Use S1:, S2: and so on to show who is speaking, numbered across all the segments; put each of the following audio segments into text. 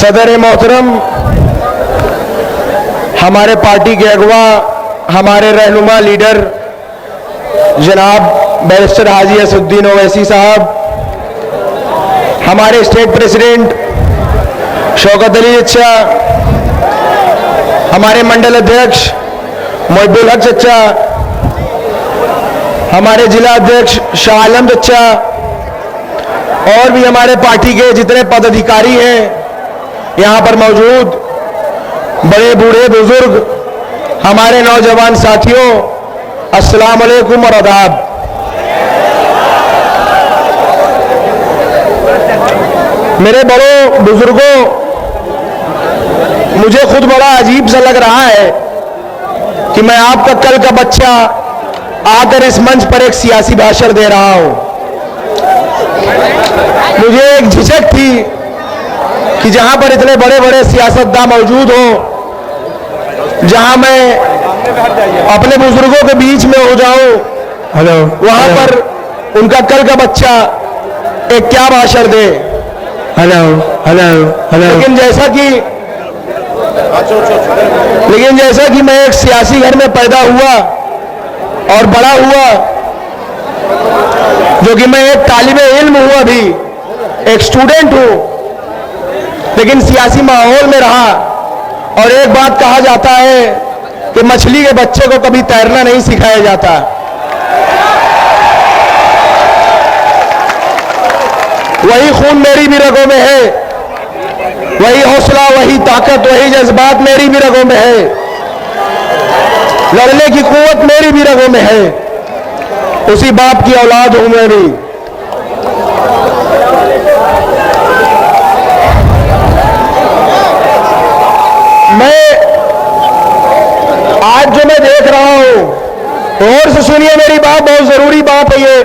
S1: सदर मोहतरम, हमारे पार्टी के अगवा, हमारे रहनुमा लीडर जनाब बैरिस्टर हाजी असदुद्दीन ओवैसी साहब, हमारे स्टेट प्रेसिडेंट शौकत अली चचा, हमारे मंडल अध्यक्ष मोहिब्बुल हक चचा, हमारे जिला अध्यक्ष शाह आलम चचा और भी हमारे पार्टी के जितने पदाधिकारी हैं यहाँ पर मौजूद, बड़े बूढ़े बुजुर्ग, हमारे नौजवान साथियों, अस्सलाम वालेकुम और आदाब। मेरे बड़ों बुजुर्गों, मुझे खुद बड़ा अजीब सा लग रहा है कि मैं आपका कल का बच्चा आकर इस मंच पर एक सियासी भाषण दे रहा हूं। मुझे एक झिझक थी कि जहां पर इतने बड़े बड़े सियासतदान मौजूद हो, जहां मैं अपने बुजुर्गों के बीच में हो जाऊं, वहां पर उनका कल का बच्चा एक क्या भाषण दे। लेकिन जैसा कि मैं एक सियासी घर में पैदा हुआ और बड़ा हुआ, जो कि मैं एक तालिबे इल्म हूं, अभी एक स्टूडेंट हूं, लेकिन सियासी माहौल में रहा। और एक बात कहा जाता है कि मछली के बच्चे को कभी तैरना नहीं सिखाया जाता। वही खून मेरी भी रगों में है, वही हौसला, वही ताकत, वही जज्बात मेरी भी रगों में है, लड़ने की कुव्वत मेरी भी रगों में है। उसी बाप की औलाद हूं मैं भी। आज जो मैं देख रहा हूं, और से सुनिए मेरी बात, बहुत जरूरी बात है ये।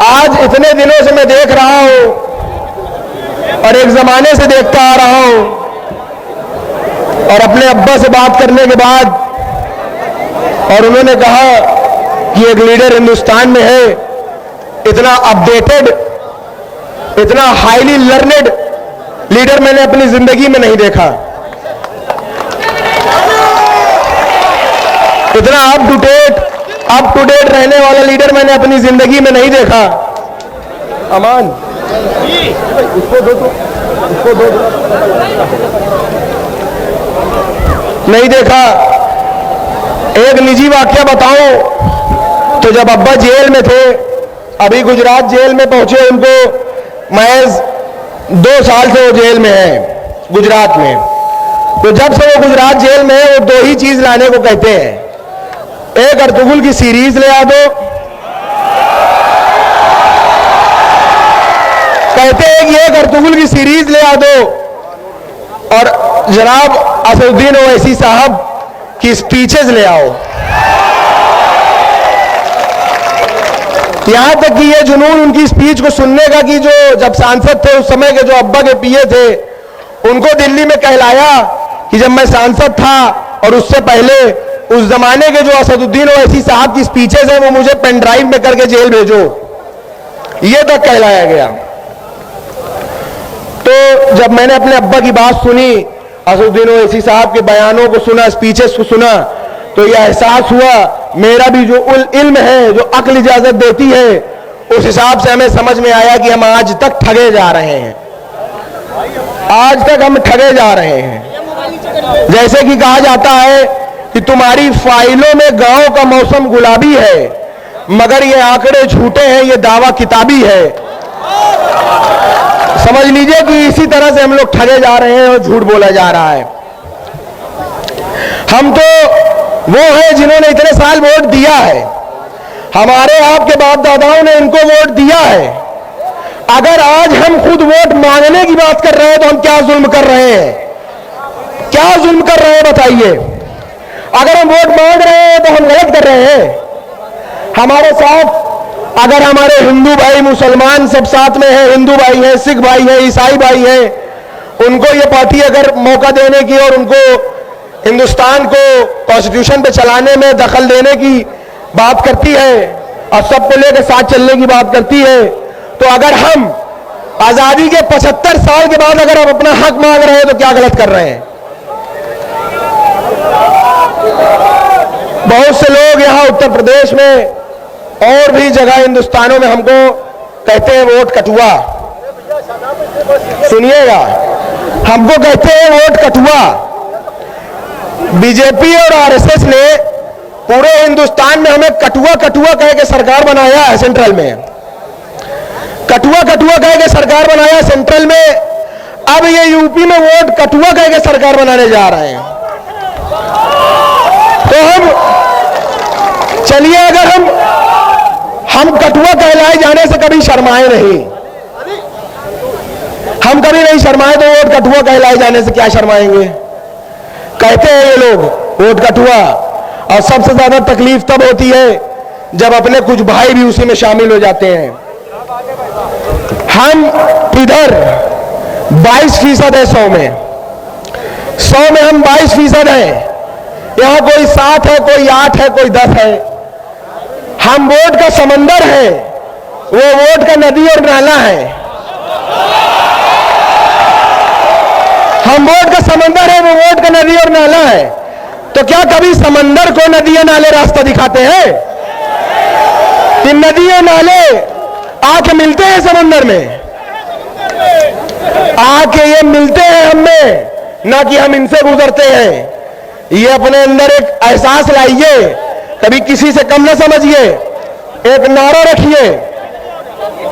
S1: आज इतने दिनों से मैं देख रहा हूं और एक जमाने से देखता आ रहा हूं, और अपने अब्बा से बात करने के बाद, और उन्होंने कहा कि एक लीडर हिंदुस्तान में है, इतना अपडेटेड, इतना हाईली लर्नेड लीडर मैंने अपनी जिंदगी में नहीं देखा। इतना अप टू डेट रहने वाला लीडर मैंने अपनी जिंदगी में नहीं देखा। अमान, उसको दो नहीं देखा। एक निजी वाकया बताऊं तो जब अब्बा जेल में थे, अभी गुजरात जेल में पहुंचे, उनको महज 2 साल से वो जेल में है गुजरात में। तो जब से वो गुजरात जेल में है, वो 2 ही चीज लाने को कहते हैं। एक अर्तुगरुल की सीरीज ले आ दो, कहते हैं कि एक अर्तुगरुल की सीरीज ले आ दो, और जनाब असदुद्दीन ओवैसी साहब की स्पीचेस ले आओ। यहां तक कि ये जुनून उनकी स्पीच को सुनने का कि जो जब सांसद थे उस समय के जो अब्बा के पीए थे, उनको दिल्ली में कहलाया कि जब मैं सांसद था और उससे पहले उस जमाने के जो असदुद्दीन ओवैसी साहब की स्पीचेस हैं वो मुझे पेन ड्राइव में करके जेल भेजो, ये तक कहलाया गया। तो जब मैंने अपने अब्बा की बात सुनी, असदुद्दीन ओवैसी साहब के बयानों को सुना, स्पीचेस को सुना, तो यह एहसास हुआ मेरा भी जो इल्म है, जो अक्ल इजाजत देती है, उस हिसाब से हमें समझ में आया कि हम आज तक ठगे जा रहे हैं। आज तक हम ठगे जा रहे हैं। जैसे कि कहा जाता है कि तुम्हारी फाइलों में गांव का मौसम गुलाबी है, मगर ये आंकड़े झूठे हैं, ये दावा किताबी है। समझ लीजिए कि इसी तरह से हम लोग ठगे जा रहे हैं और झूठ बोला जा रहा है। हम तो वो है जिन्होंने इतने साल वोट दिया है, हमारे आपके बाप दादाओं ने इनको वोट दिया है। अगर आज हम खुद वोट मांगने की बात कर रहे हैं तो हम क्या जुल्म कर रहे हैं? क्या जुल्म कर रहे हैं बताइए? अगर हम वोट मांग रहे हैं तो हम गलत कर रहे हैं। हमारे साथ अगर हमारे हिंदू भाई, मुसलमान सब साथ में हैं, हिंदू भाई हैं, सिख भाई हैं, ईसाई भाई हैं, उनको ये पार्टी अगर मौका देने की और उनको हिंदुस्तान को कॉन्स्टिट्यूशन पे चलाने में दखल देने की बात करती है, और सबको लेकर साथ चलने की बात करती है, तो अगर हम आजादी के 75 साल के बाद अगर हम अपना हक मांग रहे हैं तो क्या गलत कर रहे हैं? बहुत से लोग यहां उत्तर प्रदेश में और भी जगह हिंदुस्तानों में हमको कहते हैं वोट कटुआ। सुनिएगा, हमको कहते हैं वोट कटुआ। बीजेपी और आरएसएस ने पूरे हिंदुस्तान में हमें कटुआ कटुआ कह के सरकार बनाया है। सेंट्रल में कटुआ कटुआ कह के सरकार बनाया सेंट्रल में। अब ये यूपी में वोट कटुआ कह के सरकार बनाने जा रहे हैं। तो हम चलिए, अगर हम कटुआ कहलाए जाने से कभी शर्माए नहीं, हम कभी नहीं शर्माए, तो वोट कटुआ कहलाए जाने से क्या शर्माएंगे? कहते हैं ये लोग वोट कटुआ। और सबसे ज्यादा तकलीफ तब होती है जब अपने कुछ भाई भी उसी में शामिल हो जाते हैं। हम इधर 22% है 100 में हम 22% हैं। यहां कोई 7 है, कोई 8 है, कोई 10 है। हम वोट का समंदर है, वो वोट का नदी और नाला है। हम वोट का समंदर है, वो वोट का नदी और नाला है। तो क्या कभी समंदर को नदी नाले रास्ता दिखाते हैं? कि नदी नाले आके मिलते हैं समंदर में, आके ये मिलते हैं हमें, ना कि हम इनसे गुजरते हैं। ये अपने अंदर एक एहसास लाइए, कभी किसी से कम ना समझिए। एक नारा रखिए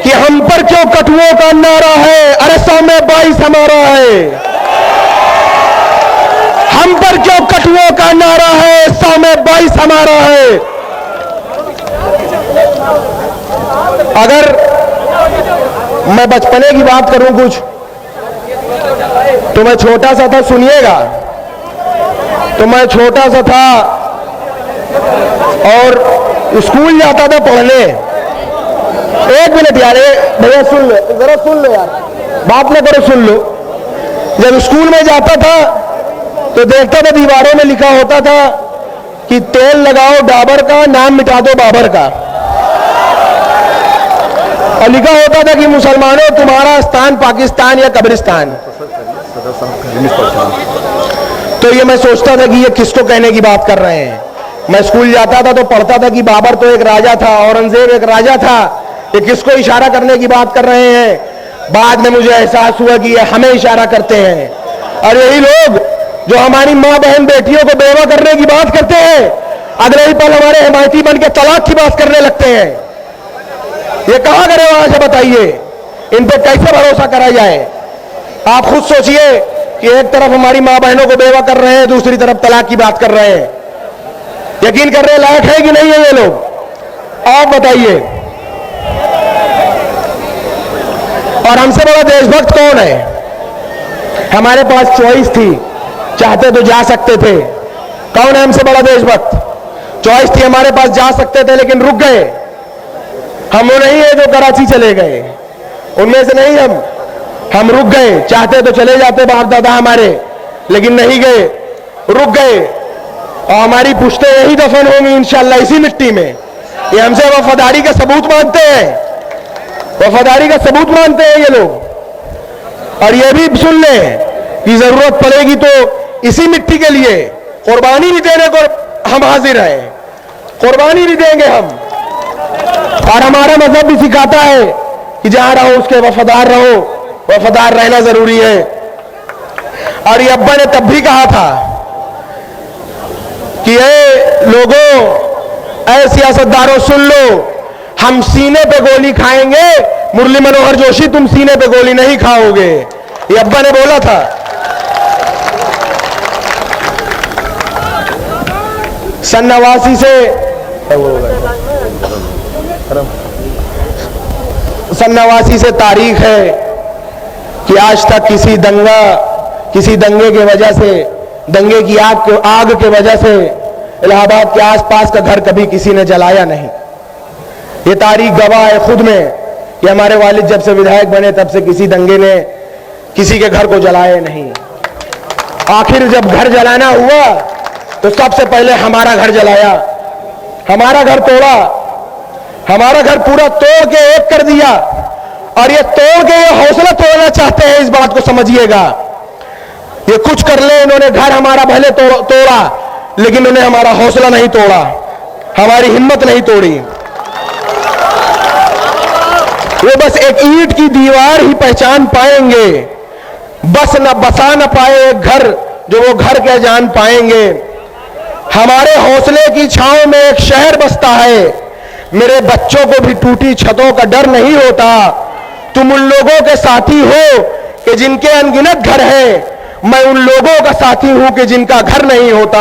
S1: कि हम पर क्यों कटुओं का नारा है, अरे 100 में 22 हमारा है। हम पर क्यों कटुओं का नारा है, 100 में 22 हमारा है। अगर मैं बचपने की बात करूं कुछ, तो मैं छोटा सा था, सुनिएगा। तो मैं छोटा सा था और स्कूल जाता था पढ़ने। 1 मिनट यार, भैया सुन लो, जरा सुन लो यार, बात ना करो, सुन लो। जब स्कूल में जाता था तो देखता था दीवारों में लिखा होता था कि तेल लगाओ डाबर का, नाम मिटा दो बाबर का। और लिखा होता था कि मुसलमानों तुम्हारा स्थान पाकिस्तान या कब्रिस्तान। तो ये मैं सोचता था कि ये किसको कहने की बात कर रहे हैं। मैं स्कूल जाता था तो पढ़ता था कि बाबर तो एक राजा था, औरंगजेब एक राजा था, ये किसको इशारा करने की बात कर रहे हैं। बाद में मुझे एहसास हुआ कि ये हमें इशारा करते हैं। और यही लोग जो हमारी माँ बहन बेटियों को बेवा करने की बात करते हैं, अगले ही पल हमारे हिमायती बन के तलाक की बात करने लगते हैं। ये कहां करे वहां से बताइए, इन पे कैसे भरोसा करा जाए? आप खुद सोचिए कि एक तरफ हमारी माँ बहनों को बेवा कर रहे हैं, दूसरी तरफ तलाक की बात कर रहे हैं। यकीन करने लायक है कि नहीं है ये लोग? आप बताइए। और हमसे बड़ा देशभक्त कौन है? हमारे पास चॉइस थी, चाहते तो जा सकते थे। कौन है हमसे बड़ा देशभक्त? चॉइस थी, हमारे पास जा सकते थे लेकिन रुक गए। हम वो नहीं है जो कराची चले गए, उनमें से नहीं हम रुक गए। चाहते तो चले जाते बाप दादा हमारे, लेकिन नहीं गए, रुक गए। और हमारी पुश्तें यही दफन होंगी इंशाअल्लाह इसी मिट्टी में। ये हमसे वफादारी का सबूत मांगते हैं, वफादारी का सबूत मांगते हैं ये लोग। और ये भी सुन लें कि जरूरत पड़ेगी तो इसी मिट्टी के लिए कुर्बानी भी देने को हम हाजिर हैं, कुर्बानी भी देंगे हम। और हमारा मजहब भी सिखाता है कि जहां रहो उसके वफादार रहो, वफादार रहना जरूरी है। और ये अब्बा ने तब भी कहा था कि ये लोगों, ऐ सियासतदारों सुन लो, हम सीने पे गोली खाएंगे, मुरली मनोहर जोशी तुम सीने पे गोली नहीं खाओगे। ये अब्बा ने बोला था। सन 89 से सन 89 से तारीख है कि आज तक किसी दंगे के वजह से, दंगे की आग के वजह से इलाहाबाद के आसपास का घर कभी किसी ने जलाया नहीं। ये तारीख गवाह है खुद में कि हमारे वालिद जब से विधायक बने तब से किसी दंगे ने किसी के घर को जलाया नहीं। आखिर जब घर जलाना हुआ तो सबसे पहले हमारा घर जलाया, हमारा घर तोड़ा। हमारा घर पूरा तोड़ के एक कर दिया, और ये तोड़ के ये हौसला तोड़ना चाहते हैं। इस बात को समझिएगा। ये कुछ कर ले, इन्होंने घर हमारा भले तोड़ा, लेकिन उन्हें हमारा हौसला नहीं तोड़ा, हमारी हिम्मत नहीं तोड़ी। वो बस एक ईंट की दीवार ही पहचान पाएंगे, बस न बसा न पाए एक घर जो वो घर क्या जान पाएंगे। हमारे हौसले की छांव में एक शहर बसता है। मेरे बच्चों को भी टूटी छतों का डर नहीं होता। तुम उन लोगों के साथी हो कि जिनके अनगिनत घर हैं, मैं उन लोगों का साथी हूं कि जिनका घर नहीं होता।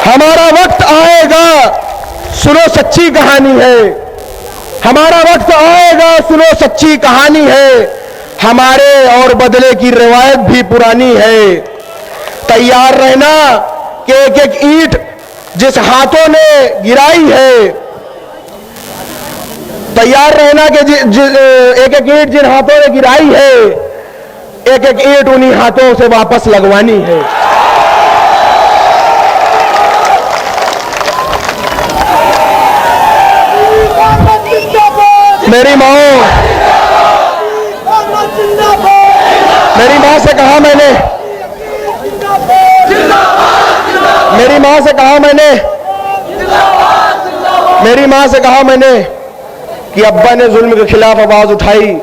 S1: हमारा वक्त आएगा, सुनो सच्ची कहानी है। हमारा वक्त आएगा, सुनो सच्ची कहानी है। हमारे और बदले की रिवायत भी पुरानी है। तैयार रहना कि एक एक ईंट जिस हाथों ने गिराई है, तैयार रहना कि एक एक ईंट जिन हाथों ने गिराई है, एक एक ईंट उन्हीं हाथों से वापस लगवानी है। मेरी माँ से कहा मैंने, मेरी माँ से कहा मैंने कि अब्बा ने जुल्म के खिलाफ आवाज उठाई।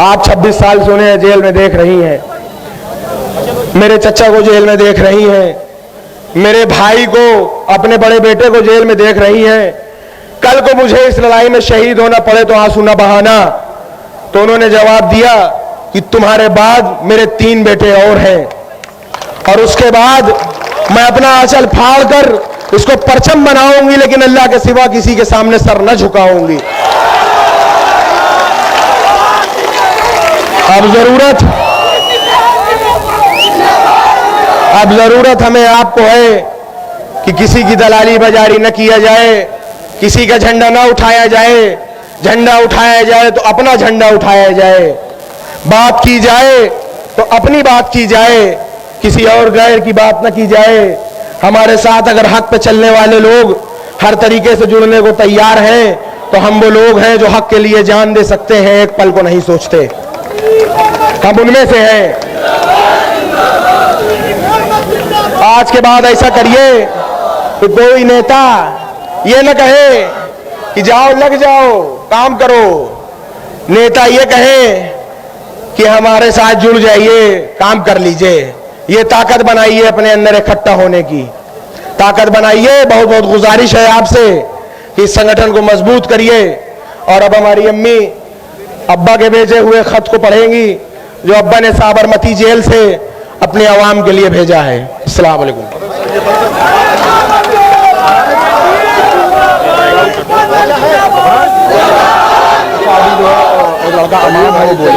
S1: आज 26 साल से उन्हें जेल में देख रही हैं। मेरे चचा को जेल में देख रही हैं। मेरे भाई को, अपने बड़े बेटे को जेल में देख रही हैं। कल को मुझे इस लड़ाई में शहीद होना पड़े तो आंसू न बहाना। तो उन्होंने जवाब दिया कि तुम्हारे बाद मेरे 3 बेटे और हैं, और उसके बाद मैं अपना आंचल फाड़ कर इसको परचम बनाऊंगी, लेकिन अल्लाह के सिवा किसी के सामने सर न झुकाऊंगी। अब जरूरत हमें आपको है कि किसी की दलाली बाजारी न किया जाए, किसी का झंडा न उठाया जाए। झंडा उठाया जाए तो अपना झंडा उठाया जाए, बात की जाए तो अपनी बात की जाए, किसी और गैर की बात न की जाए। हमारे साथ अगर हक पे चलने वाले लोग हर तरीके से जुड़ने को तैयार हैं, तो हम वो लोग हैं जो हक के लिए जान दे सकते हैं, एक पल को नहीं सोचते। हम उनमें से हैं। आज के बाद ऐसा करिए कि कोई नेता ये न कहे कि जाओ लग जाओ काम करो। नेता ये कहे कि हमारे साथ जुड़ जाइए, काम कर लीजिए। ये ताकत बनाइए, अपने अंदर इकट्ठा होने की ताकत बनाइए। बहुत बहुत गुजारिश है आपसे कि इस संगठन को मजबूत करिए। और अब हमारी अम्मी अब्बा के भेजे हुए खत को पढ़ेंगी, जो अब्बा ने साबरमती जेल से अपने अवाम के लिए भेजा है। अस्सलाम वालेकुम। लड़का अमान है, वो बोले